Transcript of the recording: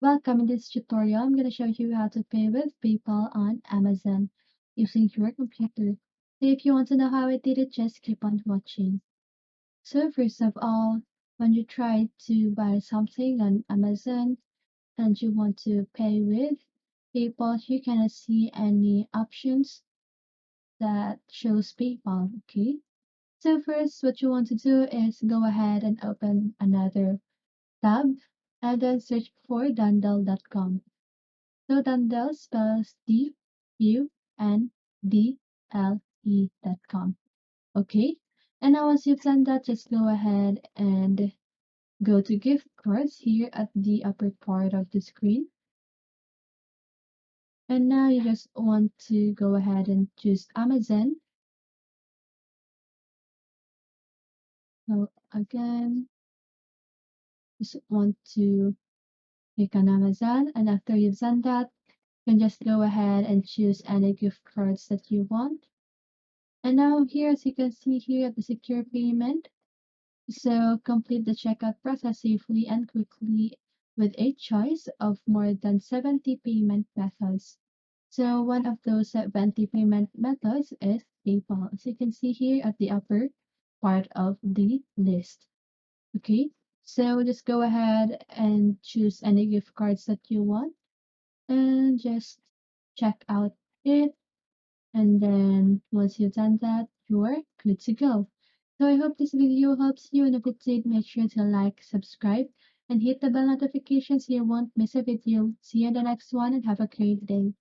Welcome. In this tutorial, I'm going to show you how to pay with PayPal on Amazon using your computer. So if you want to know how I did it, just keep on watching. So first of all, when you try to buy something on Amazon and you want to pay with PayPal, you cannot see any options that shows PayPal, okay? So first, what you want to do is go ahead and open another tab and then search for Dundle.com. So Dundle spells DUNDLE.com. Okay. And now once you've done that, just go ahead and go to gift cards here at the upper part of the screen. And now you just want to go ahead and choose Amazon. So again, just want to click on Amazon. And after you've done that, you can just go ahead and choose any gift cards that you want. And now here, as you can see here at the secure payment, so complete the checkout process safely and quickly with a choice of more than 70 payment methods. So one of those 70 payment methods is PayPal, as you can see here at the upper part of the list. Okay, so just go ahead and choose any gift cards that you want and just check out it. And then once you've done that, you're good to go. So I hope this video helps you, and if it did, make sure to like, subscribe, and hit the bell notifications so you won't miss a video. See you in the next one and have a great day.